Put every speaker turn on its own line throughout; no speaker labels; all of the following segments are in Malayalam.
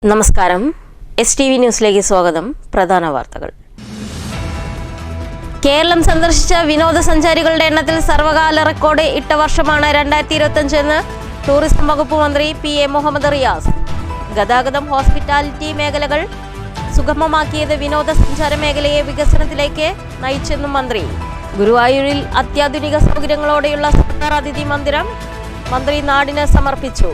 നമസ്കാരം. STV ന്യൂസിലേക്ക് സ്വാഗതം. പ്രധാന വാർത്തകൾ. കേരളം സന്ദർശിച്ച വിനോദസഞ്ചാരികളുടെ എണ്ണത്തിൽ സർവകാല റെക്കോർഡ് ഇട്ട വർഷമാണ് 2025 എന്ന് ടൂറിസം വകുപ്പ് മന്ത്രി PA മുഹമ്മദ് റിയാസ്. ഗതാഗതം, ഹോസ്പിറ്റാലിറ്റി മേഖലകൾ സുഗമമാക്കിയത് വിനോദസഞ്ചാര മേഖലയെ വികസനത്തിലേക്ക് നയിച്ചെന്നും മന്ത്രി. ഗുരുവായൂരിൽ അത്യാധുനിക സൗകര്യങ്ങളോടെയുള്ള സർക്കാർ അതിഥി മന്ദിരം മന്ത്രി നാടിന് സമർപ്പിച്ചു.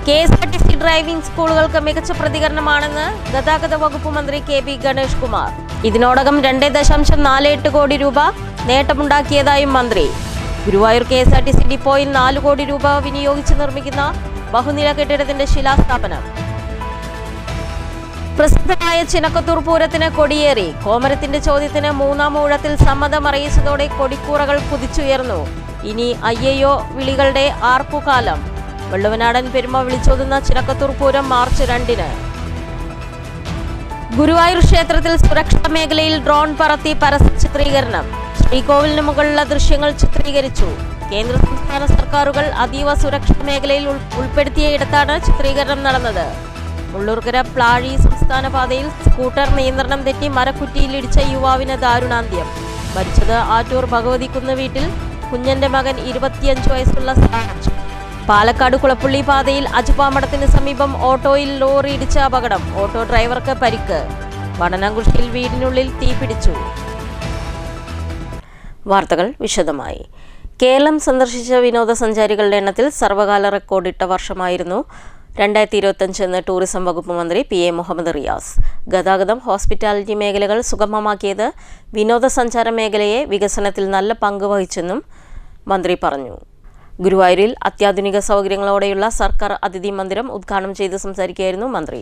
KSRTC ഡ്രൈവിംഗ് സ്കൂളുകൾക്ക് മികച്ച പ്രതികരണമാണെന്ന് ഗതാഗത വകുപ്പ് മന്ത്രി KB ഗണേഷ് കുമാർ. ഇതിനോടകം 2.48 കോടി രൂപ നേട്ടമുണ്ടാക്കിയതായും മന്ത്രി. ഗുരുവായൂർ KSRTC ഡിപ്പോയിൽ 4 കോടി രൂപ വിനിയോഗിച്ച് നിർമ്മിക്കുന്ന ബഹുനില കെട്ടിടത്തിന്റെ ശിലാസ്ഥാപനം. പ്രസിദ്ധമായ ചിനക്കത്തൂർ പൂരത്തിന് കൊടിയേറി. കോമരത്തിന്റെ ചോദ്യത്തിന് 3-ാം ഊഴത്തിൽ സമ്മതം അറിയിച്ചതോടെ കൊടിക്കൂറകൾ കുതിച്ചുയർന്നു. ഇനി അയ്യയ്യോ വിളികളുടെ ആർപ്പുകാലം. വെള്ളുവനാടൻ പെരുമ വിളിച്ചോതുന്ന ചിനക്കത്തൂർ പൂരം മാർച്ച് 2-ന്. ഗുരുവായൂർ ക്ഷേത്രത്തിൽ സുരക്ഷാ മേഖലയിൽ ഡ്രോൺ പറത്തി പരസ്യ ചിത്രീകരണം. ശ്രീകോവിലിന് മുകളിലുള്ള ദൃശ്യങ്ങൾ ചിത്രീകരിച്ചു. കേന്ദ്ര സംസ്ഥാന സർക്കാരുകൾ അതീവ സുരക്ഷാ മേഖലയിൽ ഉൾപ്പെടുത്തിയ ഇടത്താണ് ചിത്രീകരണം നടന്നത്. മുള്ളൂർക്കര പ്ലാഴി സംസ്ഥാന പാതയിൽ സ്കൂട്ടർ നിയന്ത്രണം തെറ്റി മരക്കുറ്റിയിലിടിച്ച യുവാവിന് ദാരുണാന്ത്യം. മരിച്ചത് ആറ്റൂർ ഭഗവതിക്കുന്ന് വീട്ടിൽ കുഞ്ഞന്റെ മകൻ 25 വയസ്സുള്ള സാജ്. പാലക്കാട് കുളപ്പുള്ളി പാതയിൽ അജുപാമടത്തിന് സമീപം ഓട്ടോയിൽ ലോറി ഇടിച്ച അപകടം. ഓട്ടോ ഡ്രൈവർക്ക് പരിക്ക്. വടനംകുഷിയിൽ വീടിനുള്ളിൽ തീപിടിച്ചു. വാർത്തകൾ വിശദമായി. കേരളം സന്ദർശിച്ച വിനോദസഞ്ചാരികളുടെ എണ്ണത്തിൽ സർവകാല റെക്കോർഡിട്ട വർഷമായിരുന്നു 2025 എന്ന് ടൂറിസം വകുപ്പ് മന്ത്രി PA മുഹമ്മദ് റിയാസ്. ഗതാഗതം, ഹോസ്പിറ്റാലിറ്റി മേഖലകൾ സുഗമമാക്കിയത് വിനോദസഞ്ചാര മേഖലയെ വികസനത്തിൽ നല്ല പങ്ക് വഹിച്ചെന്നും മന്ത്രി പറഞ്ഞു. ഗുരുവായൂരിൽ അത്യാധുനിക സൗകര്യങ്ങളോടെയുള്ള സർക്കാർ അതിഥി മന്ദിരം ഉദ്ഘാടനം ചെയ്ത് സംസാരിക്കുകയായിരുന്നു മന്ത്രി.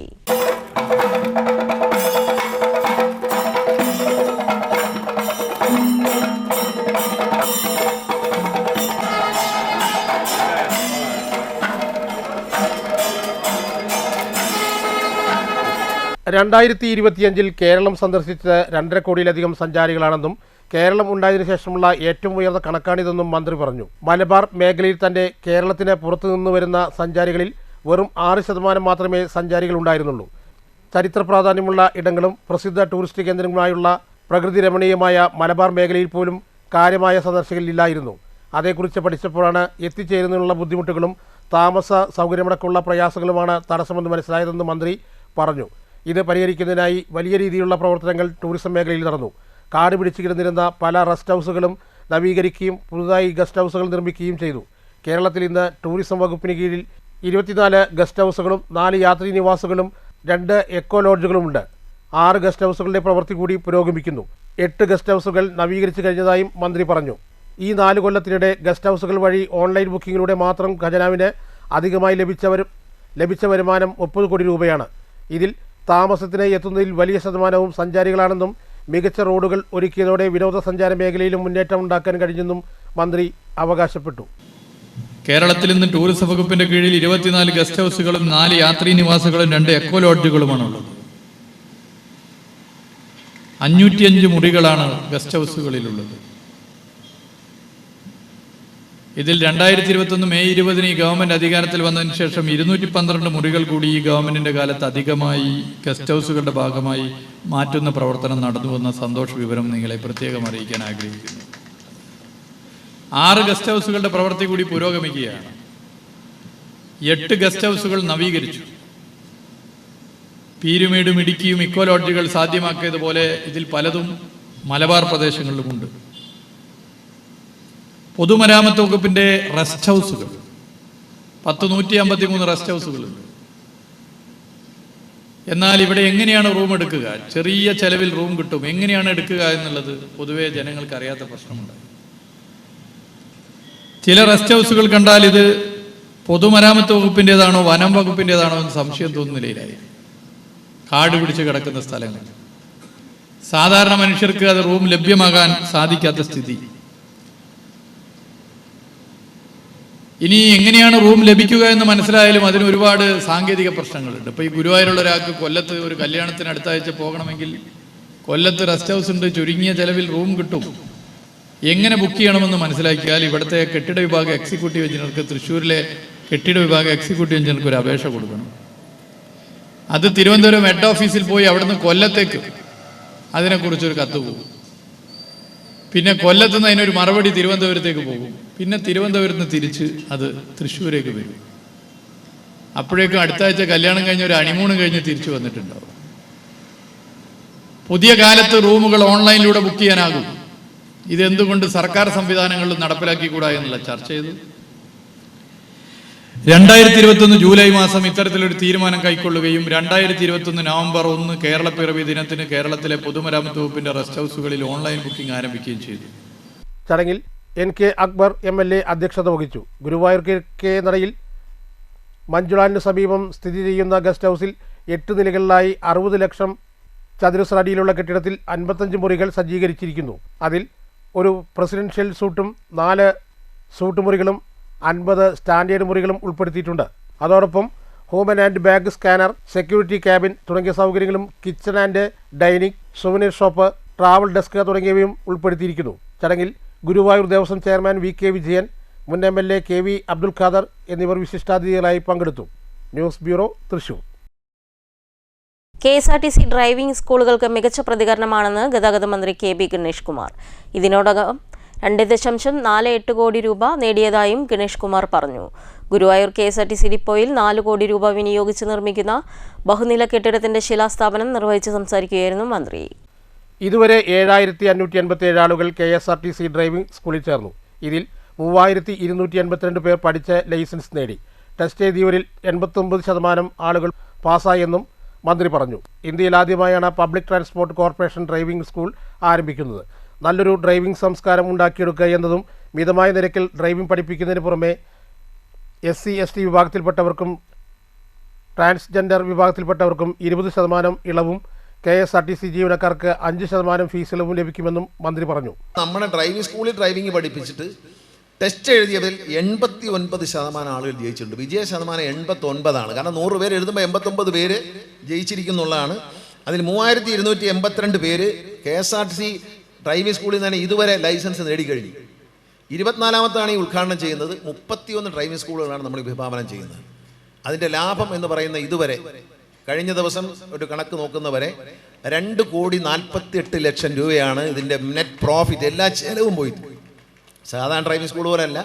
കേരളം സന്ദർശിച്ച 2.5 കോടിയിലധികം സഞ്ചാരികളാണെന്നും കേരളം ഉണ്ടായതിനു ശേഷമുള്ള ഏറ്റവും ഉയർന്ന കണക്കാണിതെന്നും മന്ത്രി പറഞ്ഞു. മലബാർ മേഖലയിൽ തന്നെ കേരളത്തിന് പുറത്തുനിന്ന് വരുന്ന സഞ്ചാരികളിൽ വെറും 6% മാത്രമേ സഞ്ചാരികൾ ഉണ്ടായിരുന്നുള്ളൂ. ചരിത്ര പ്രാധാന്യമുള്ള ഇടങ്ങളും പ്രസിദ്ധ ടൂറിസ്റ്റ് കേന്ദ്രങ്ങളുമായുള്ള പ്രകൃതി രമണീയമായ മലബാർ മേഖലയിൽ പോലും കാര്യമായ സന്ദർശകരില്ലായിരുന്നു. അതേക്കുറിച്ച് പഠിച്ചപ്പോഴാണ് എത്തിച്ചേരുന്നതിനുള്ള ബുദ്ധിമുട്ടുകളും താമസ സൗകര്യമടക്കമുള്ള പ്രയാസങ്ങളുമാണ് തടസ്സമെന്ന് മനസ്സിലായതെന്ന് മന്ത്രി പറഞ്ഞു. ഇത് പരിഹരിക്കുന്നതിനായി വലിയ രീതിയിലുള്ള പ്രവർത്തനങ്ങൾ ടൂറിസം മേഖലയിൽ നടന്നു. കാട് പിടിച്ചു കിടന്നിരുന്ന പല റെസ്റ്റ് ഹൗസുകളും നവീകരിക്കുകയും പുതുതായി ഗസ്റ്റ് ഹൗസുകൾ നിർമ്മിക്കുകയും ചെയ്തു. കേരളത്തിൽ ഇന്ന് ടൂറിസം വകുപ്പിന് കീഴിൽ 24 ഗസ്റ്റ് ഹൗസുകളും 4 യാത്രീ നിവാസുകളും 2 എക്കോ ലോഡ്ജുകളുമുണ്ട്. 6 ഗസ്റ്റ് ഹൗസുകളുടെ പ്രവൃത്തി കൂടി പുരോഗമിക്കുന്നു. 8 ഗസ്റ്റ് ഹൗസുകൾ നവീകരിച്ചു കഴിഞ്ഞതായും മന്ത്രി പറഞ്ഞു. ഈ 4 കൊല്ലത്തിനിടെ ഗസ്റ്റ് ഹൗസുകൾ വഴി ഓൺലൈൻ ബുക്കിങ്ങിലൂടെ മാത്രം ഖജനാവിന് അധികമായി ലഭിച്ച വരുമാനം 30 കോടി രൂപയാണ്. ഇതിൽ താമസത്തിന് എത്തുന്നതിൽ വലിയ ശതമാനവും സഞ്ചാരികളാണെന്നും മികച്ച റോഡുകൾ ഒരുക്കിയതോടെ വിനോദസഞ്ചാര മേഖലയിലും മുന്നേറ്റം ഉണ്ടാക്കാൻ കഴിഞ്ഞെന്നും മന്ത്രി അവകാശപ്പെട്ടു.
കേരളത്തിൽ ഇന്ന് ടൂറിസം വകുപ്പിന്റെ കീഴിൽ 24 ഗസ്റ്റ് ഹൗസുകളും 4 യാത്രീ നിവാസുകളും 2 എക്കോ ലോഡ്ജുകളുമാണുള്ളത്. 505 മുറികളാണ് ഗസ്റ്റ് ഹൗസുകളിലുള്ളത്. ഇതിൽ 2021 മെയ് 20 ഈ ഗവൺമെന്റ് അധികാരത്തിൽ വന്നതിന് ശേഷം 212 മുറികൾ കൂടി ഈ ഗവൺമെന്റിന്റെ കാലത്ത് അധികമായി ഗസ്റ്റ് ഹൗസുകളുടെ ഭാഗമായി മാറ്റുന്ന പ്രവർത്തനം നടന്നുവെന്ന സന്തോഷ വിവരം നിങ്ങളെ പ്രത്യേകം അറിയിക്കാൻ ആഗ്രഹിക്കുന്നു. 6 ഗസ്റ്റ് ഹൗസുകളുടെ പ്രവൃത്തി കൂടി പുരോഗമിക്കുകയാണ്. 8 ഗസ്റ്റ് ഹൗസുകൾ നവീകരിച്ചു. പീരുമേടും ഇടുക്കിയും ഇക്കോ ലോഡ്ജുകൾ സാധ്യമാക്കിയതുപോലെ ഇതിൽ പലതും മലബാർ പ്രദേശങ്ങളിലുമുണ്ട്. പൊതുമരാമത്ത് വകുപ്പിന്റെ റെസ്റ്റ് ഹൗസുകൾ 153 റെസ്റ്റ് ഹൗസുകളുണ്ട്. എന്നാൽ ഇവിടെ എങ്ങനെയാണ് റൂം എടുക്കുക? ചെറിയ ചെലവിൽ റൂം കിട്ടും. എങ്ങനെയാണ് എടുക്കുക എന്നുള്ളത് പൊതുവെ ജനങ്ങൾക്ക് അറിയാത്ത പ്രശ്നമുണ്ട്. ചില റെസ്റ്റ് ഹൗസുകൾ കണ്ടാൽ ഇത് പൊതുമരാമത്ത് വകുപ്പിൻ്റെതാണോ വനം വകുപ്പിൻ്റെതാണോ എന്ന് സംശയം തോന്നുന്നില്ലായി. കാട് പിടിച്ച് കിടക്കുന്ന സ്ഥലങ്ങൾ, സാധാരണ മനുഷ്യർക്ക് അത് റൂം ലഭ്യമാകാൻ സാധിക്കാത്ത സ്ഥിതി. ഇനി എങ്ങനെയാണ് റൂം ലഭിക്കുക എന്ന് മനസ്സിലായാലും അതിന് ഒരുപാട് സാങ്കേതിക പ്രശ്നങ്ങളുണ്ട്. ഇപ്പോൾ ഈ ഗുരുവായൂരുള്ള ഒരാൾക്ക് കൊല്ലത്ത് ഒരു കല്യാണത്തിന് അടുത്ത ആഴ്ച പോകണമെങ്കിൽ കൊല്ലത്ത് റെസ്റ്റ് ഹൗസ് ഉണ്ട്, ചുരുങ്ങിയ ചെലവിൽ റൂം കിട്ടും. എങ്ങനെ ബുക്ക് ചെയ്യണമെന്ന് മനസ്സിലാക്കിയാൽ ഇവിടുത്തെ കെട്ടിട വിഭാഗം എക്സിക്യൂട്ടീവ് എഞ്ചിനീയർക്ക് തൃശ്ശൂരിലെ കെട്ടിട വിഭാഗം എക്സിക്യൂട്ടീവ് എഞ്ചിനീയർക്ക് ഒരു അപേക്ഷ കൊടുക്കണം. അത് തിരുവനന്തപുരം ഹെഡ് ഓഫീസിൽ പോയി അവിടുന്ന് കൊല്ലത്തേക്ക് അതിനെക്കുറിച്ചൊരു കത്ത് പോകും. പിന്നെ കൊല്ലത്ത് നിന്ന് അതിനൊരു മറുപടി തിരുവനന്തപുരത്തേക്ക് പോകും. പിന്നെ തിരുവനന്തപുരത്ത് നിന്ന് തിരിച്ച് അത് തൃശ്ശൂരേക്ക് വരും. അപ്പോഴേക്കും അടുത്ത ആഴ്ച കല്യാണം കഴിഞ്ഞ് ഒരു ഹണിമൂൺ കഴിഞ്ഞ് തിരിച്ചു വന്നിട്ടുണ്ടാവും. പുതിയ കാലത്ത് റൂമുകൾ ഓൺലൈനിലൂടെ ബുക്ക് ചെയ്യാനാകും. ഇതെന്തുകൊണ്ട് സർക്കാർ സംവിധാനങ്ങളിൽ നടപ്പിലാക്കിക്കൂടാ എന്നുള്ള ചർച്ച ചെയ്തു. 2021 ജൂലൈ മാസം ഇത്തരത്തിലൊരു തീരുമാനം കൈക്കൊള്ളുകയും 2021 നവംബർ 1 കേരളപ്പിറവി ദിനത്തിന് കേരളത്തിലെ പൊതുമരാമത്ത് വകുപ്പിന്റെ റെസ്റ്റ് ഹൗസുകളിൽ ഓൺലൈൻ ബുക്കിംഗ് ആരംഭിക്കുകയും ചെയ്തു.
ചടങ്ങിൽ NK അക്ബർ MLA അധ്യക്ഷത വഹിച്ചു. ഗുരുവായൂർ കിഴക്കേ നടയിൽ മഞ്ജുളാലിന് സമീപം സ്ഥിതി ചെയ്യുന്ന ഗസ്റ്റ് ഹൗസിൽ 8 നിലകളിലായി 60 ലക്ഷം ചതുരശ്ര അടിയിലുള്ള കെട്ടിടത്തിൽ 55 മുറികൾ സജ്ജീകരിച്ചിരിക്കുന്നു. അതിൽ ഒരു പ്രസിഡൻഷ്യൽ സൂട്ടും 4 സൂട്ട് മുറികളും 50 സ്റ്റാൻഡേർഡ് മുറികളും ഉൾപ്പെടുത്തിയിട്ടുണ്ട്. അതോടൊപ്പം home and bag scanner, security cabin തുടങ്ങിയ സൗകര്യങ്ങളും kitchen and dining, souvenir shop, travel desk തുടങ്ങിയവയും ഉൾപ്പെടുത്തിയിരിക്കുന്നു. ചടങ്ങിൽ ഗുരുവായൂർ ദേവസ്വം ചെയർമാൻ VK വിജയൻ, മുൻ MLA KV അബ്ദുൽ ഖാദർ എന്നിവർ വിശിഷ്ടാതിഥികളായി പങ്കെടുത്തു. News bureau, Thrissur.
KSRTC driving സ്കൂളുകൾക്ക് മികച്ച പ്രതികരണമാണെന്ന് ഗതാഗത മന്ത്രി KB ഗണേഷ് കുമാർ. ഇതിനോടകം 2.48 കോടി രൂപ നേടിയതായും ഗണേഷ് കുമാർ പറഞ്ഞു. ഗുരുവായൂർ KSRTC ഡിപ്പോയിൽ 4 കോടി രൂപ വിനിയോഗിച്ച് നിർമ്മിക്കുന്ന ബഹുനില കെട്ടിടത്തിന്റെ ശിലാസ്ഥാപനം നിർവഹിച്ച് സംസാരിക്കുകയായിരുന്നു മന്ത്രി.
ഇതുവരെ 7587 ആളുകൾ KSRTC ഡ്രൈവിംഗ് സ്കൂളിൽ ചേർന്നു. ഇതിൽ 3282 പേർ പഠിച്ച് ലൈസൻസ് നേടി. ടെസ്റ്റ് എഴുതിയവരിൽ 89% ആളുകൾ പാസ്സായെന്നും മന്ത്രി പറഞ്ഞു. ഇന്ത്യയിൽ ആദ്യമായാണ് public transport corporation driving school ആരംഭിക്കുന്നത്. നല്ലൊരു ഡ്രൈവിംഗ് സംസ്കാരം ഉണ്ടാക്കിയെടുക്കുക എന്നതും മിതമായ നിരക്കിൽ ഡ്രൈവിംഗ് പഠിപ്പിക്കുന്നതിന് പുറമെ SC/ST വിഭാഗത്തിൽപ്പെട്ടവർക്കും ട്രാൻസ്ജെൻഡർ വിഭാഗത്തിൽപ്പെട്ടവർക്കും 20% ഇളവും KSRTC ജീവനക്കാർക്ക് 5% ഫീസ് ഇളവും ലഭിക്കുമെന്നും മന്ത്രി പറഞ്ഞു.
നമ്മുടെ ഡ്രൈവിംഗ് സ്കൂളിൽ ഡ്രൈവിംഗ് പഠിപ്പിച്ചിട്ട് ടെസ്റ്റ് എഴുതിയതിൽ 89% ആളുകൾ ജയിച്ചിട്ടുണ്ട്. വിജയ ശതമാനം 89ആണ്. കാരണം 100 പേര് എഴുതുമ്പോൾ 89 പേര് ജയിച്ചിരിക്കുന്നുള്ളതാണ്. അതിൽ 3282 പേര് KSRTC ഡ്രൈവിംഗ് സ്കൂളിൽ തന്നെ ഇതുവരെ ലൈസൻസ് നേടിക്കഴിഞ്ഞു. 24ാമത്താണ് ഈ ഉദ്ഘാടനം ചെയ്യുന്നത്. 31 ഡ്രൈവിംഗ് സ്കൂളുകളാണ് നമ്മൾ വിഭാവനം ചെയ്യുന്നത്. അതിൻ്റെ ലാഭം എന്ന് പറയുന്ന ഇതുവരെ കഴിഞ്ഞ ദിവസം ഒരു കണക്ക് നോക്കുന്നവരെ 2,48,00,000 രൂപയാണ് ഇതിൻ്റെ നെറ്റ് പ്രോഫിറ്റ്. എല്ലാ ചെലവും പോയിട്ട് സാധാരണ ഡ്രൈവിംഗ് സ്കൂൾ പോലെയല്ല.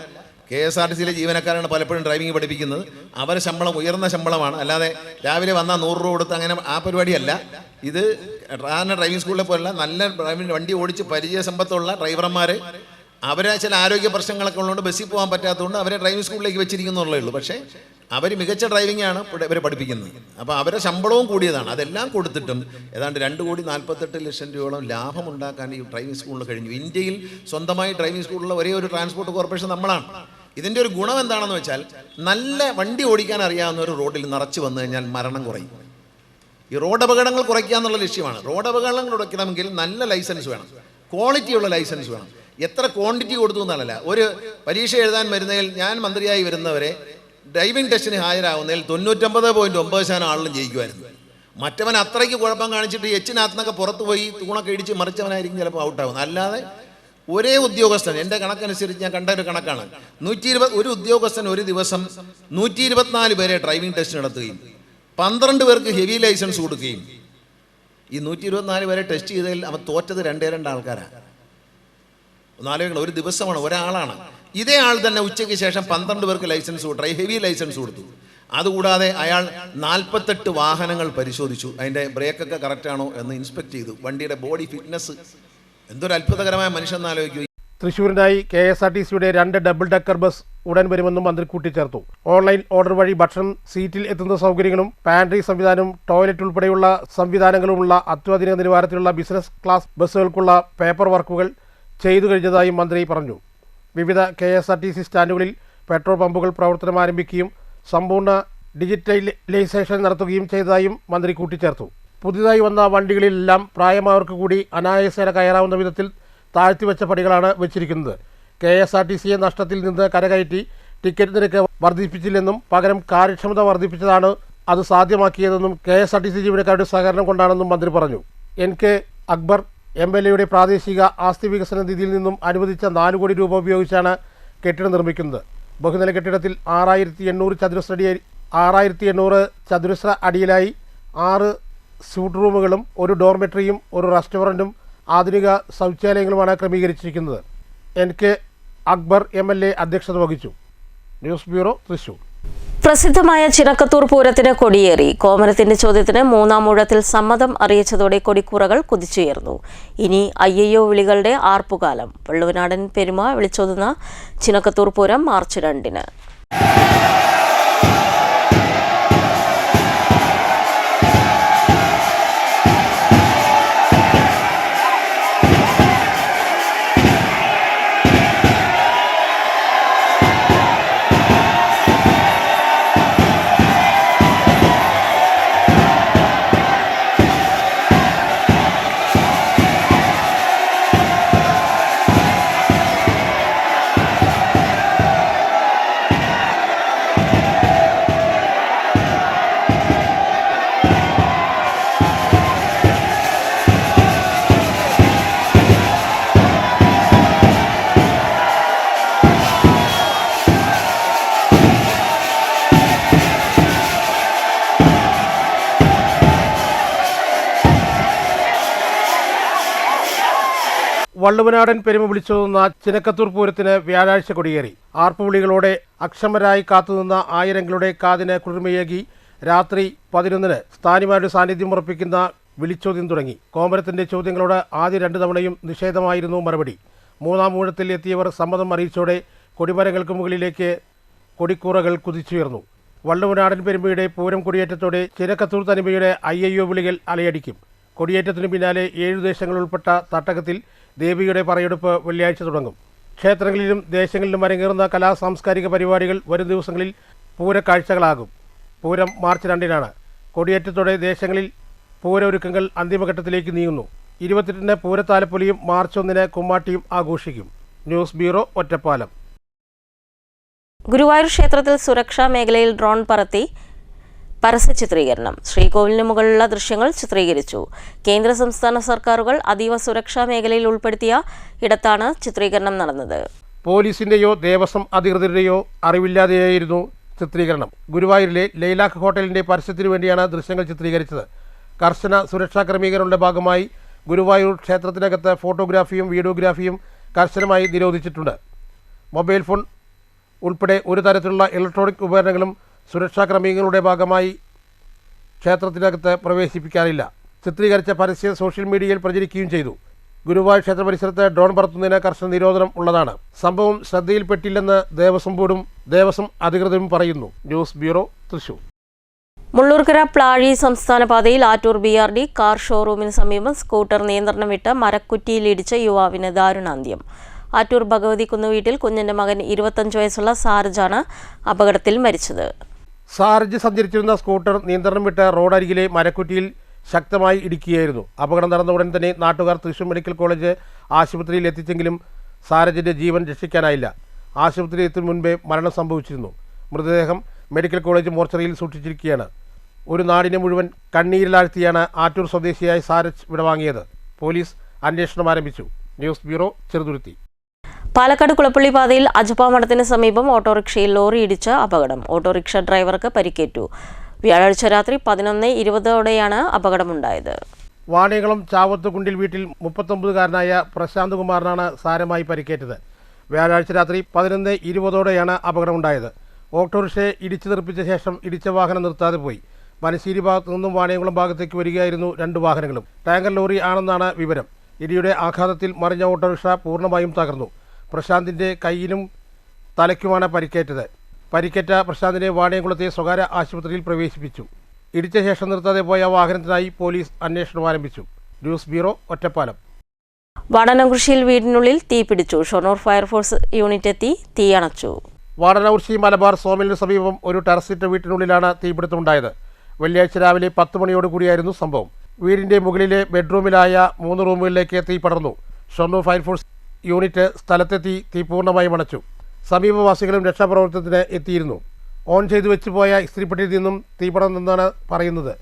KSRTCയിലെ ജീവനക്കാരാണ് പലപ്പോഴും ഡ്രൈവിംഗ് പഠിപ്പിക്കുന്നത്. അവരുടെ ശമ്പളം ഉയർന്ന ശമ്പളമാണ്. അല്ലാതെ രാവിലെ വന്നാൽ 100 രൂപ കൊടുത്ത് അങ്ങനെ ആ പരിപാടിയല്ല. ഇത് സാധാരണ ഡ്രൈവിംഗ് സ്കൂളിലെ പോലെയല്ല. നല്ല ഡ്രൈവിംഗ് വണ്ടി ഓടിച്ച് പരിചയസമ്പത്തുള്ള ഡ്രൈവർമാർ, അവരെ ചില ആരോഗ്യ പ്രശ്നങ്ങളൊക്കെ ഉള്ളതുകൊണ്ട് ബസ്സിൽ പോകാൻ പറ്റാത്തതുകൊണ്ട് അവരെ ഡ്രൈവിംഗ് സ്കൂളിലേക്ക് വെച്ചിരിക്കുന്നുള്ളേ ഉള്ളൂ. പക്ഷേ അവർ മികച്ച ഡ്രൈവിംഗാണ് ഇവരെ പഠിപ്പിക്കുന്നത്. അപ്പോൾ അവരുടെ ശമ്പളവും കൂടിയതാണ്. അതെല്ലാം കൊടുത്തിട്ടും ഏതാണ്ട് 2,48,00,000 രൂപയോളം ലാഭമുണ്ടാക്കാൻ ഈ ഡ്രൈവിംഗ് സ്കൂളിന് കഴിഞ്ഞു. ഇന്ത്യയിൽ സ്വന്തമായി ഡ്രൈവിംഗ് സ്കൂളുള്ള ഒരേ ഒരു ട്രാൻസ്പോർട്ട് കോർപ്പറേഷൻ നമ്മളാണ്. ഇതിൻ്റെ ഒരു ഗുണം എന്താണെന്ന് വെച്ചാൽ നല്ല വണ്ടി ഓടിക്കാൻ അറിയാവുന്ന ഒരു റോഡിൽ നിറച്ച് വന്നു കഴിഞ്ഞാൽ മരണം കുറയും. ഈ റോഡ് അപകടങ്ങൾ കുറയ്ക്കുക എന്നുള്ള ലക്ഷ്യമാണ്. റോഡ് അപകടങ്ങൾ കുറയ്ക്കണമെങ്കിൽ നല്ല ലൈസൻസ് വേണം, ക്വാളിറ്റിയുള്ള ലൈസൻസ് വേണം. എത്ര ക്വാണ്ടിറ്റി കൊടുത്തു എന്നല്ല. ഒരു പരീക്ഷ എഴുതാൻ വരുന്നതിൽ ഞാൻ മന്ത്രിയായി വരുന്നവരെ ഡ്രൈവിംഗ് ടെസ്റ്റിന് ഹാജരാകുന്നതിൽ 99.9% ആളുകളും ജയിക്കുമായിരുന്നു. മറ്റവൻ അത്രയ്ക്ക് കുഴപ്പം കാണിച്ചിട്ട് എച്ചിനകത്തുനിന്നൊക്കെ പുറത്ത് പോയി തൂണൊക്കെ ഇടിച്ച് മറിച്ചവനായിരിക്കും ചിലപ്പോൾ ഔട്ടാകുന്നത്. അല്ലാതെ ഒരേ ഉദ്യോഗസ്ഥൻ, എൻ്റെ കണക്കനുസരിച്ച് ഞാൻ കണ്ട ഒരു കണക്കാണ്, 120 ഒരു ഉദ്യോഗസ്ഥൻ ഒരു ദിവസം 124 പേരെ ഡ്രൈവിംഗ് ടെസ്റ്റ് നടത്തുകയും 12 പേർക്ക് ഹെവി ലൈസൻസ് കൊടുക്കുകയും ഈ 124 പേരെ ടെസ്റ്റ് ചെയ്തതിൽ അവൻ തോറ്റത് 2 ആൾക്കാരാണ്. ഒന്നാലോചിക്കണം, ഒരു ദിവസമാണ്, ഒരാളാണ്. ഇതേ ആൾ തന്നെ ഉച്ചയ്ക്ക് ശേഷം 12 പേർക്ക് ലൈസൻസ് കൊടുത്തു, ഹെവി ലൈസൻസ് കൊടുത്തു. അതുകൂടാതെ അയാൾ 48 വാഹനങ്ങൾ പരിശോധിച്ചു, അതിൻ്റെ ബ്രേക്കൊക്കെ കറക്റ്റാണോ എന്ന് ഇൻസ്പെക്ട് ചെയ്തു, വണ്ടിയുടെ ബോഡി ഫിറ്റ്നസ്. എന്തൊരു അത്ഭുതകരമായ മനുഷ്യൻ എന്നാലോചിക്കൂ.
തൃശ്ശൂരിനായി KSRTCയുടെ 2 ഡബിൾ ഡെക്കർ ബസ് ഉടൻ വരുമെന്നും മന്ത്രി കൂട്ടിച്ചേർത്തു. ഓൺലൈൻ ഓർഡർ വഴി ഭക്ഷണം സീറ്റിൽ എത്തുന്ന സൗകര്യങ്ങളും പാൻട്രി സംവിധാനവും ടോയ്ലറ്റ് ഉൾപ്പെടെയുള്ള സംവിധാനങ്ങളുമുള്ള അത്യാധുനിക നിലവാരത്തിലുള്ള ബിസിനസ് ക്ലാസ് ബസ്സുകൾക്കുള്ള പേപ്പർ വർക്കുകൾ ചെയ്തു കഴിഞ്ഞതായും മന്ത്രി പറഞ്ഞു. വിവിധ KSRTC സ്റ്റാൻഡുകളിൽ പെട്രോൾ പമ്പുകൾ പ്രവർത്തനം ആരംഭിക്കുകയും സമ്പൂർണ്ണ ഡിജിറ്റലൈസേഷൻ നടത്തുകയും ചെയ്തതായും മന്ത്രി കൂട്ടിച്ചേർത്തു. പുതിയതായി വന്ന വണ്ടികളിലെല്ലാം പ്രായമായവർക്ക് കൂടി അനായാസേന കയറാവുന്ന വിധത്തിൽ താഴ്ത്തിവെച്ച പടികളാണ് വെച്ചിരിക്കുന്നത്. KSRTCയെ നഷ്ടത്തിൽ നിന്ന് കരകയറ്റി ടിക്കറ്റ് നിരക്ക് വർദ്ധിപ്പിച്ചില്ലെന്നും പകരം കാര്യക്ഷമത വർദ്ധിപ്പിച്ചതാണ് അത് സാധ്യമാക്കിയതെന്നും KSRTC ജീവനക്കാരുടെ സഹകരണം കൊണ്ടാണെന്നും മന്ത്രി പറഞ്ഞു. NK അക്ബർ MLAയുടെ പ്രാദേശിക ആസ്തി വികസന നിധിയിൽ നിന്നും അനുവദിച്ച 4 കോടി രൂപ ഉപയോഗിച്ചാണ് കെട്ടിടം നിർമ്മിക്കുന്നത്. ബഹുനില കെട്ടിടത്തിൽ 6,800 ചതുരശ്ര അടിയിലായി 6 സ്യൂട്ട് റൂമുകളും ഒരു ഡോർമെട്രിയും ഒരു റെസ്റ്റോറൻറ്റും ആധുനിക ശൗചാലയങ്ങളുമാണ് ക്രമീകരിച്ചിരിക്കുന്നത്. NK അക്ബർ MLA അധ്യക്ഷത വഹിച്ചു. News bureau, Thrissur.
പ്രസിദ്ധമായ ചിനക്കത്തൂർ പൂരത്തിന് കൊടിയേറി. കോമരത്തിന്റെ ചോദ്യത്തിന് 3-ാം ഊഴത്തിൽ സമ്മതം അറിയിച്ചതോടെ കൊടിക്കൂറകൾ കുതിച്ചുയർന്നു. ഇനി അയ്യയ്യോ വിളികളുടെ ആർപ്പുകാലം. വള്ളുവനാടൻ പെരുമ വിളിച്ചോതുന്ന ചിനക്കത്തൂർ പൂരം മാർച്ച് 2-ന്.
വള്ളുവനാടൻ പെരുമ വിളിച്ചോതുന്ന ചിനക്കത്തൂർ പൂരത്തിന് വ്യാഴാഴ്ച കൊടിയേറി. ആർപ്പുവിളികളോടെ അക്ഷമരായി കാത്തുനിന്ന ആയിരങ്ങളുടെ കാതിന് കുളിർമയേകി രാത്രി 11-ന് സ്ഥാനിമാരുടെ സാന്നിധ്യം ഉറപ്പിക്കുന്ന വിളിച്ചോദ്യം തുടങ്ങി. കോമരത്തിന്റെ ചോദ്യങ്ങളോട് ആദ്യ 2 തവണയും നിഷേധമായിരുന്നു മറുപടി. 3-ാം ഊഴത്തിൽ എത്തിയവർ സമ്മതം അറിയിച്ചോടെ കൊടിമരങ്ങൾക്ക് മുകളിലേക്ക് കൊടിക്കൂറകൾ കുതിച്ചുയർന്നു. വള്ളുവനാടൻ പെരുമയുടെ പൂരം കൊടിയേറ്റത്തോടെ ചിനക്കത്തൂർ തനിമയുടെ അയ്യയ്യോ വിളികൾ അലയടിക്കും. കൊടിയേറ്റത്തിനു പിന്നാലെ 7 ദേശങ്ങൾ ഉൾപ്പെട്ട തട്ടകത്തിൽ ദേവിയുടെ പറയെടുപ്പ് വെള്ളിയാഴ്ച തുടങ്ങും. ക്ഷേത്രങ്ങളിലും ദേശങ്ങളിലും അരങ്ങേറുന്ന സാംസ്കാരിക പരിപാടികൾ വരും ദിവസങ്ങളിൽ പൂരക്കാഴ്ചകളാകും. പൂരം മാർച്ച് 2-നാണ്. കൊടിയേറ്റത്തോടെ ദേശങ്ങളിൽ പൂരൊരുക്കങ്ങൾ അന്തിമഘട്ടത്തിലേക്ക് നീങ്ങുന്നു. 28-ന് പൂരത്താലപ്പൊലിയും മാർച്ച് 1-ന് കുമ്മാട്ടിയും ആഘോഷിക്കും. News bureau, Ottapalam.
ഗുരുവായൂർ ക്ഷേത്രത്തിൽ സുരക്ഷാ മേഖലയിൽ ഡ്രോൺ പറത്തി പരസ്യ ചിത്രീകരണം. ശ്രീകോവിലിന് മുകളിലുള്ള ദൃശ്യങ്ങൾ ചിത്രീകരിച്ചു. കേന്ദ്ര സംസ്ഥാന സർക്കാരുകൾ അതീവ സുരക്ഷാ മേഖലയിൽ ഉൾപ്പെടുത്തിയ ഇടത്താണ് ചിത്രീകരണം നടന്നത്.
പോലീസിന്റെയോ ദേവസ്വം അധികൃതരുടെയോ അറിവില്ലാതെയായിരുന്നു ചിത്രീകരണം. ഗുരുവായൂരിലെ ലൈലാഖ് ഹോട്ടലിന്റെ പരസ്യത്തിനു വേണ്ടിയാണ് ദൃശ്യങ്ങൾ ചിത്രീകരിച്ചത്. കർശന സുരക്ഷാ ക്രമീകരണങ്ങളുടെ ഭാഗമായി ഗുരുവായൂർ ക്ഷേത്രത്തിനകത്ത് ഫോട്ടോഗ്രാഫിയും വീഡിയോഗ്രാഫിയും കർശനമായി നിരോധിച്ചിട്ടുണ്ട്. മൊബൈൽ ഫോൺ ഉൾപ്പെടെ ഒരു തരത്തിലുള്ള ഇലക്ട്രോണിക് ഉപകരണങ്ങളും സുരക്ഷാ ക്രമീകരണങ്ങളുടെ ഭാഗമായി ക്ഷേത്രത്തിനകത്ത് പ്രവേശിപ്പിക്കാനില്ല. ചിത്രീകരിച്ച പരസ്യം സോഷ്യൽ മീഡിയയിൽ പ്രചരിക്കുകയും ചെയ്തു. ഗുരുവായൂർ ക്ഷേത്ര പരിസരത്ത് ഡ്രോൺ പറത്തുന്നതിന് കർശന നിരോധനം ഉള്ളതാണ്. സംഭവം ശ്രദ്ധയിൽപ്പെട്ടില്ലെന്ന് ദേവസ്വം ബോർഡും ദേവസ്വം അധികൃതരും പറയുന്നു. News bureau, Thrissur.
മുള്ളൂർക്കര പ്ലാഴി സംസ്ഥാന പാതയിൽ ആറ്റൂർ BRD കാർ ഷോറൂമിന് സമീപം സ്കൂട്ടർ നിയന്ത്രണം വിട്ട് മരക്കുറ്റിയിലിടിച്ച യുവാവിന് ദാരുണാന്ത്യം. ആറ്റൂർ ഭഗവതിക്കുന്ന് വീട്ടിൽ കുഞ്ഞിന്റെ മകൻ 25 വയസ്സുള്ള സാരജാണ് അപകടത്തിൽ മരിച്ചത്.
സാരജ് സഞ്ചരിച്ചിരുന്ന സ്കൂട്ടർ നിയന്ത്രണം വിട്ട് റോഡരികിലെ മരക്കുറ്റിയിൽ ശക്തമായി ഇടിക്കുകയായിരുന്നു. അപകടം നടന്ന ഉടൻ തന്നെ നാട്ടുകാർ തൃശൂർ മെഡിക്കൽ കോളേജ് ആശുപത്രിയിൽ എത്തിച്ചെങ്കിലും സാരജിന്റെ ജീവൻ രക്ഷിക്കാനായില്ല. ആശുപത്രിയിൽ എത്തും മുൻപേ മരണം സംഭവിച്ചിരുന്നു. മൃതദേഹം മെഡിക്കൽ കോളേജ് മോർച്ചറിയിൽ സൂക്ഷിച്ചിരിക്കുകയാണ്. ഒരു നാടിനെ മുഴുവൻ കണ്ണീരിലാഴ്ത്തിയാണ് ആറ്റൂർ സ്വദേശിയായ സാരജ് വിടവാങ്ങിയത്. പോലീസ് അന്വേഷണം ആരംഭിച്ചു. News bureau, Cheruthuruthy.
പാലക്കാട് കുളപ്പള്ളി പാതയിൽ അജപാമഠത്തിന് സമീപം ഓട്ടോറിക്ഷയിൽ ലോറി ഇടിച്ച അപകടം. ഓട്ടോറിക്ഷ ഡ്രൈവർക്ക് പരിക്കേറ്റു. വ്യാഴാഴ്ച രാത്രി 11:20 അപകടമുണ്ടായത്.
വാണിയകുളം ചാവത്തുകുണ്ടിൽ വീട്ടിൽ 39-കാരനായ പ്രശാന്ത് കുമാറിനാണ് സാരമായി പരിക്കേറ്റത്. വ്യാഴാഴ്ച രാത്രി 11:20 അപകടമുണ്ടായത്. ഓട്ടോറിക്ഷയെ ഇടിച്ചു തെറിപ്പിച്ച ശേഷം ഇടിച്ച വാഹനം നിർത്താതെ പോയി. മനശ്ശേരി ഭാഗത്തു നിന്നും വാണിയകുളം ഭാഗത്തേക്ക് വരികയായിരുന്നു 2 വാഹനങ്ങളും. ടാങ്കർ ലോറി ആണെന്നാണ് വിവരം. ഇടിയുടെ ആഘാതത്തിൽ മറിഞ്ഞ ഓട്ടോറിക്ഷ പൂർണ്ണമായും തകർന്നു. പ്രശാന്തിന്റെ കൈയിലും തലയ്ക്കുമാണ് പരിക്കേറ്റത്. പരിക്കേറ്റ പ്രശാന്തിനെ വാണിയംകുളത്തെ സ്വകാര്യ ആശുപത്രിയിൽ പ്രവേശിപ്പിച്ചു. ഇടിച്ച ശേഷം നിർത്താതെ പോയ വാഹനത്തിനായി പോലീസ് അന്വേഷണം ആരംഭിച്ചു. News bureau, Ottapalam.
വാടനകുറിശ്ശിയിൽ വീടിനുള്ളിൽ തീപിടിച്ചു. ഷൊർണൂർ ഫയർഫോഴ്സ് യൂണിറ്റ് എത്തി തീയണച്ചു.
വാടനകുറിശ്ശി മലബാർ സോമിലിന് സമീപം ഒരു ടെറസിട്ട വീട്ടിനുള്ളിലാണ് തീപിടുത്തമുണ്ടായത്. വെള്ളിയാഴ്ച രാവിലെ 10 മണിയോടുകൂടിയായിരുന്നു സംഭവം. വീടിന്റെ മുകളിലെ ബെഡ്റൂമിലായ 3 റൂമുകളിലേക്ക് തീ പടർന്നു. ഷൊർണൂർ ഫയർഫോഴ്സ് യൂണിറ്റ് സ്ഥലത്തെത്തി തീ പൂർണ്ണമായും അണച്ചു. സമീപവാസികളും രക്ഷാപ്രവർത്തനത്തിന് എത്തിയിരുന്നു. ഓൺ ചെയ്തു വെച്ച് പോയ ഇസ്ത്രീപ്പെട്ടിയിൽ നിന്നും തീ പടർന്നെന്നാണ് പറയുന്നത്.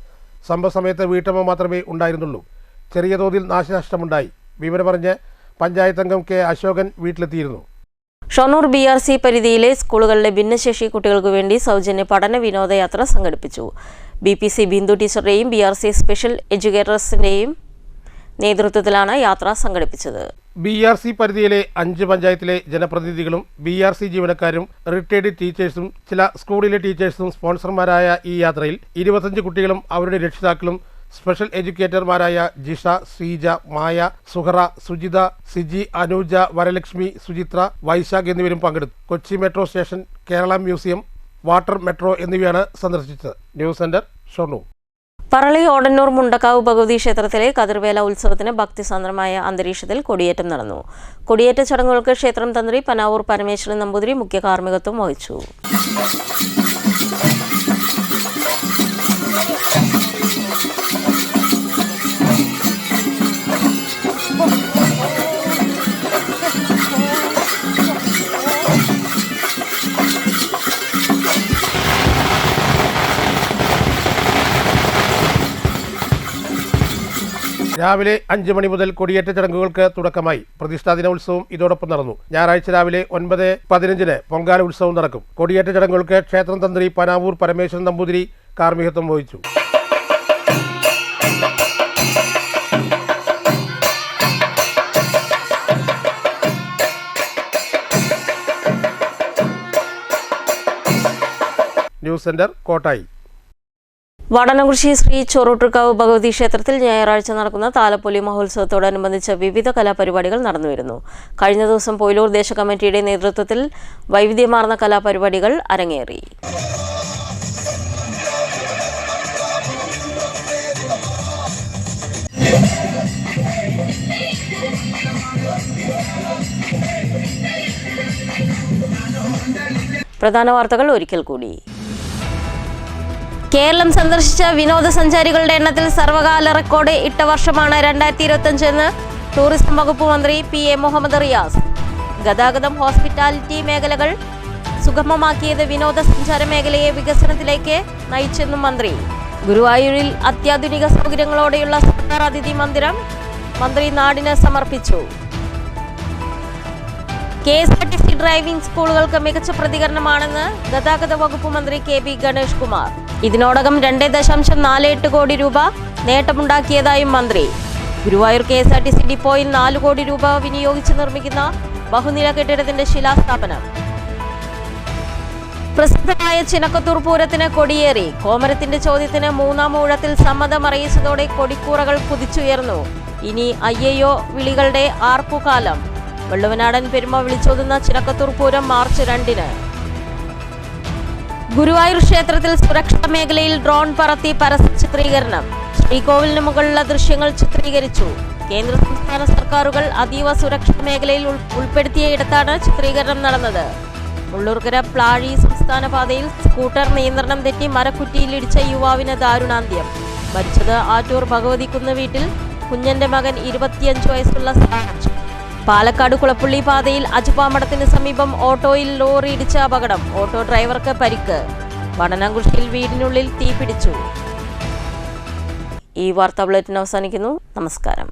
സംഭവ സമയത്ത് വീട്ടമ്മ മാത്രമേ ഉണ്ടായിരുന്നുള്ളൂ. ചെറിയ തോതിൽ നാശനഷ്ടമുണ്ടായി. വിവരം പറഞ്ഞ് പഞ്ചായത്ത് അംഗം K. അശോകൻ വീട്ടിലെത്തിയിരുന്നു.
ഷൊർണൂർ BRC പരിധിയിലെ സ്കൂളുകളിലെ ഭിന്നശേഷി കുട്ടികൾക്ക് വേണ്ടി സൗജന്യ പഠന വിനോദയാത്ര സംഘടിപ്പിച്ചു. BPC ബിന്ദു ടീച്ചറുടെയും BRC സ്പെഷ്യൽ എഡ്യൂക്കേറ്റേഴ്സിന്റെയും നേതൃത്വത്തിലാണ് യാത്ര സംഘടിപ്പിച്ചത്.
BRC പരിധിയിലെ 5 പഞ്ചായത്തിലെ ജനപ്രതിനിധികളും BRC ജീവനക്കാരും റിട്ടയർഡ് ടീച്ചേഴ്സും ചില സ്കൂളിലെ ടീച്ചേഴ്സും സ്പോൺസർമാരായ ഈ യാത്രയിൽ 25 കുട്ടികളും അവരുടെ രക്ഷിതാക്കളും സ്പെഷ്യൽ എഡ്യൂക്കേറ്റർമാരായ ജിഷ, ശ്രീജ, മായ, സുഹറ, സുജിത, സിജി, അനുജ, വരലക്ഷ്മി, സുചിത്ര, വൈശാഖ് എന്നിവരും പങ്കെടുത്തു. Kochi metro station, Kerala museum, water metro എന്നിവയാണ് സന്ദർശിച്ചത്. News centre, Shoranur.
പറളി ഓടന്നൂർ മുണ്ടക്കാവ് ഭഗവതി ക്ഷേത്രത്തിലെ കതിർവേല ഉത്സവത്തിന് ഭക്തിസാന്ദ്രമായ അന്തരീക്ഷത്തിൽ കൊടിയേറ്റം നടന്നു. കൊടിയേറ്റ ചടങ്ങുകൾക്ക് ക്ഷേത്രം തന്ത്രി പനാവൂർ പരമേശ്വരൻ നമ്പൂതിരി മുഖ്യ കാർമ്മികത്വം വഹിച്ചു.
രാവിലെ 5 മണി മുതൽ കൊടിയേറ്റ ചടങ്ങുകൾക്ക് തുടക്കമായി. പ്രതിഷ്ഠാ ദിനോത്സവം ഇതോടൊപ്പം നടന്നു. ഞായറാഴ്ച രാവിലെ 9:15 പൊങ്കാല ഉത്സവം നടക്കും. കൊടിയേറ്റ ചടങ്ങുകൾക്ക് ക്ഷേത്രം തന്ത്രി പനാവൂർ പരമേശ്വരൻ നമ്പൂതിരി കാർമ്മികത്വം വഹിച്ചു. News centre, Kottayi.
വടനകുറിശി ശ്രീ ചൊറൂട്ടുകാവ് ഭഗവതി ക്ഷേത്രത്തിൽ ഞായറാഴ്ച നടക്കുന്ന താലപ്പൊലി മഹോത്സവത്തോടനുബന്ധിച്ച് വിവിധ കലാപരിപാടികൾ നടന്നുവരുന്നു. കഴിഞ്ഞ ദിവസം പൊയിലൂർ ദേശ കമ്മിറ്റിയുടെ നേതൃത്വത്തിൽ വൈവിധ്യമാർന്ന കലാപരിപാടികൾ അരങ്ങേറി. പ്രധാന വാർത്തകൾ ഒരിക്കൽ കൂടി. കേരളം സന്ദർശിച്ച വിനോദസഞ്ചാരികളുടെ എണ്ണത്തിൽ സർവകാല റെക്കോർഡ് ഇട്ട വർഷമാണ് 2025 എന്ന് ടൂറിസം വകുപ്പ് മന്ത്രി PA മുഹമ്മദ് റിയാസ്. ഗതാഗതം, ഹോസ്പിറ്റാലിറ്റി മേഖലകൾ സുഗമമാക്കിയത് വിനോദസഞ്ചാര മേഖലയെ വികസനത്തിലേക്ക് നയിച്ചെന്നും മന്ത്രി. ഗുരുവായൂരിൽ അത്യാധുനിക സൗകര്യങ്ങളോടെയുള്ള സർക്കാർ അതിഥി മന്ദിരം മന്ത്രി നാടിന് സമർപ്പിച്ചു. KSRTC ഡ്രൈവിംഗ് സ്കൂളുകൾക്ക് മികച്ച പ്രതികരണമാണെന്ന് ഗതാഗത വകുപ്പ് മന്ത്രി KB ഗണേഷ് കുമാർ. ഇതിനോടകം 2.48 കോടി രൂപ നേട്ടമുണ്ടാക്കിയതായും മന്ത്രി. ഗുരുവായൂർ KSRTC ഡിപ്പോയിൽ 4 കോടി രൂപ വിനിയോഗിച്ച് നിർമ്മിക്കുന്ന ബഹുനില കെട്ടിടത്തിന്റെ ശിലാസ്ഥാപനം. പ്രസിദ്ധമായ ചിനക്കത്തൂർ പൂരത്തിന് കൊടിയേറി. കോമരത്തിന്റെ ചോദ്യത്തിന് 3-ാം ഊഴത്തിൽ സമ്മതമറിയിച്ചതോടെ കൊടിക്കൂറകൾ കുതിച്ചുയർന്നു. ഇനി അയ്യയ്യോ വിളികളുടെ ആർപ്പുകാലം. വെള്ളുവനാടൻ പെരുമ വിളിച്ചോതുന്ന ചിനക്കത്തൂർ പൂരം മാർച്ച് 2-ന്. ഗുരുവായൂർ ക്ഷേത്രത്തിൽ സുരക്ഷാ മേഖലയിൽ ഡ്രോൺ പറത്തി പരസ്യ ചിത്രീകരണം. ശ്രീകോവിലിന് മുകളിലുള്ള ദൃശ്യങ്ങൾ ചിത്രീകരിച്ചു. കേന്ദ്ര സംസ്ഥാന സർക്കാരുകൾ അതീവ സുരക്ഷാ മേഖലയിൽ ഉൾപ്പെടുത്തിയയിടത്താണ് ചിത്രീകരണം നടന്നത്. മുള്ളൂർക്കര പ്ലാഴി സംസ്ഥാന പാതയിൽ സ്കൂട്ടർ നിയന്ത്രണം തെറ്റി മരക്കുറ്റിയിലിടിച്ച യുവാവിന് ദാരുണാന്ത്യം. മരിച്ചത് ആറ്റൂർ ഭഗവതിക്കുന്ന് വീട്ടിൽ കുഞ്ഞന്റെ മകൻ 25 വയസ്സുള്ള സാജ്. പാലക്കാട് കുളപ്പുള്ളി പാതയിൽ അജുപാമടത്തിന് സമീപം ഓട്ടോയിൽ ലോറി ഇടിച്ച അപകടം. ഓട്ടോ ഡ്രൈവർക്ക് പരിക്ക്. വടനംകുറിശ്ശിയിൽ വീടിനുള്ളിൽ തീപിടിച്ചു. ഈ വാർത്താ ബുള്ളറ്റിൻ അവസാനിക്കുന്നു. നമസ്കാരം.